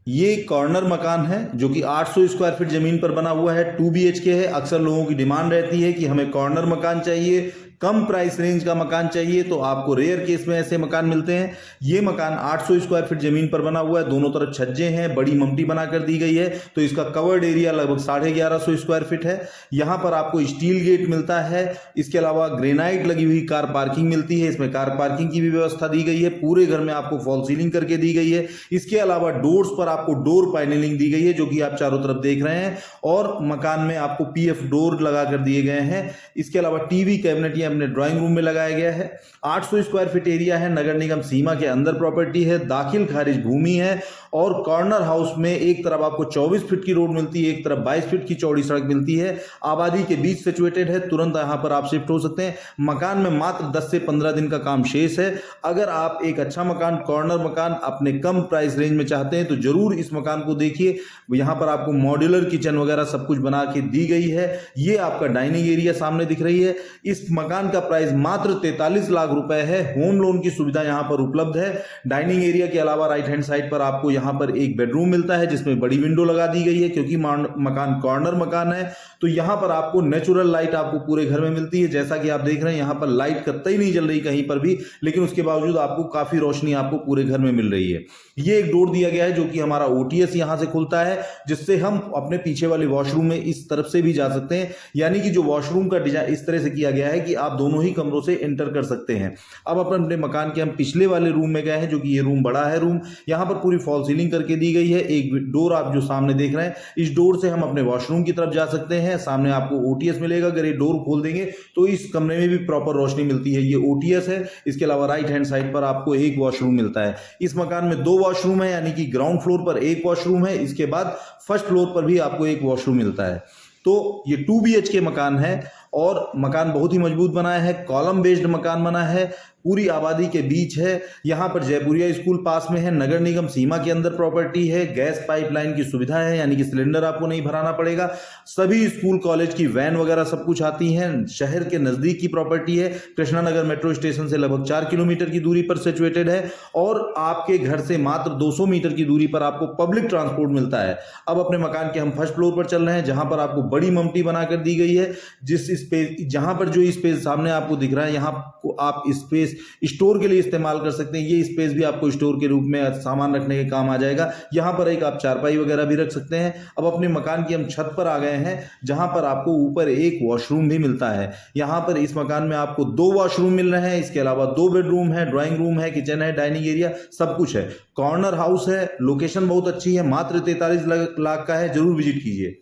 ये कॉर्नर मकान है जो कि 800 स्क्वायर फीट जमीन पर बना हुआ है, 2 BHK है। अक्सर लोगों की डिमांड रहती है कि हमें कॉर्नर मकान चाहिए, कम प्राइस रेंज का मकान चाहिए, तो आपको रेयर केस में ऐसे मकान मिलते हैं। ये मकान 800 स्क्वायर फीट जमीन पर बना हुआ है, दोनों तरफ छज्जे हैं, बड़ी ममटी बना कर दी गई है, तो इसका कवर्ड एरिया लगभग 1150 स्क्वायर फीट है। यहाँ पर आपको स्टील गेट मिलता है, इसके अलावा ग्रेनाइट लगी हुई कार पार्किंग मिलती है, इसमें कार पार्किंग की भी व्यवस्था दी गई है। पूरे घर में आपको फॉल सीलिंग करके दी गई है। इसके अलावा डोर्स पर आपको डोर पैनलिंग दी गई है जो कि आप चारों तरफ देख रहे हैं, और मकान में आपको PF डोर लगा कर दिए गए हैं। इसके अलावा टीवी कैबिनेट ये अपने ड्राइंग रूम में लगाया गया है। 800 स्क्वायर फीट एरिया है, नगर निगम सीमा के अंदर प्रॉपर्टी है, दाखिल खारिज भूमि है, और कॉर्नर हाउस में एक तरफ आपको 24 फीट की रोड मिलती है, एक तरफ 22 फीट की चौड़ी सड़क मिलती है। आबादी के बीच सिचुएटेड है, तुरंत यहां पर आप शिफ्ट हो सकते हैं। मकान में मात्र 10 से 15 दिन का काम शेष है। अगर आप एक अच्छा मकान, कॉर्नर मकान अपने कम प्राइस रेंज में चाहते हैं तो जरूर इस मकान को देखिए। यहां पर आपको मॉड्यूलर किचन वगैरह सब कुछ बना के दी गई है। ये आपका डाइनिंग एरिया सामने दिख रही है। इस मकान का प्राइस मात्र 43 लाख रुपए है। होम लोन की सुविधा यहां पर उपलब्ध है। डाइनिंग एरिया के अलावा राइट हैंड साइड पर आपको यहां पर एक बेडरूम मिलता है जिसमें बड़ी विंडो लगा दी गई है, क्योंकि मकान कॉर्नर मकान है तो यहां पर आपको नेचुरल लाइट आपको पूरे घर में मिलती है। जैसा कि आप देख रहे हैं यहां पर लाइट कतई नहीं जल रही कहीं पर भी, लेकिन उसके बावजूद आपको काफी रोशनी आपको पूरे घर में मिल रही है। ये एक डोर दिया गया है जो कि हमारा OTS यहां से खुलता है, जिससे हम अपने पीछे वाले वॉशरूम में इस तरफ से भी जा सकते हैं। यानी कि जो वॉशरूम का डिजाइन इस तरह से किया गया है कि आप दोनों ही कमरों से एंटर कर सकते हैं। अब अपने मकान के हम पिछले वाले रूम में गए हैं जो कि ये रूम बड़ा है रूम। यहां पर पूरी फॉल सीलिंग करके दी गई है। एक डोर आप जो सामने देख रहे हैं, इस डोर से हम अपने वॉशरूम की तरफ जा सकते हैं। सामने आपको OTS मिलेगा। अगर ये डोर खोल देंगे तो इस कमरे में भी प्रॉपर रोशनी मिलती है। ये OTS है। इसके अलावा राइट हैंड साइड पर आपको एक वॉशरूम मिलता है। इस मकान में 2 वॉशरूम है, यानी कि ग्राउंड फ्लोर पर एक वॉशरूम है, इसके बाद फर्स्ट फ्लोर पर भी आपको एक वॉशरूम मिलता है। तो ये 2 BHK मकान है और मकान बहुत ही मजबूत बना है, कॉलम बेस्ड मकान बना है, पूरी आबादी के बीच है। यहाँ पर जयपुरिया स्कूल पास में है, नगर निगम सीमा के अंदर प्रॉपर्टी है, गैस पाइपलाइन की सुविधा है, यानी कि सिलेंडर आपको नहीं भराना पड़ेगा। सभी स्कूल कॉलेज की वैन वगैरह सब कुछ आती हैं। शहर के नजदीक की प्रॉपर्टी है, कृष्णा नगर मेट्रो स्टेशन से लगभग 4 किलोमीटर की दूरी पर सिचुएटेड है, और आपके घर से मात्र 200 मीटर की दूरी पर आपको पब्लिक ट्रांसपोर्ट मिलता है। अब अपने मकान के हम फर्स्ट फ्लोर पर चल रहे हैं, जहां पर आपको बड़ी ममटी बनाकर दी गई है। जिस स्पेस, जहां पर जो स्पेस सामने आपको दिख रहा है, यहाँ को आप स्पेस स्टोर के लिए इस्तेमाल कर सकते हैं। ये स्पेस भी आपको स्टोर के रूप में सामान रखने के काम आ जाएगा। यहाँ पर एक आप चारपाई वगैरह भी रख सकते हैं। अब अपने मकान की हम छत पर आ गए हैं, जहां पर आपको ऊपर एक वॉशरूम भी मिलता है। यहाँ पर इस मकान में आपको 2 वॉशरूम मिल रहे हैं, इसके अलावा 2 बेडरूम है, ड्राइंग रूम है, किचन है, डाइनिंग एरिया सब कुछ है। कॉर्नर हाउस है, लोकेशन बहुत अच्छी है, मात्र 43 लाख का है। जरूर विजिट कीजिए।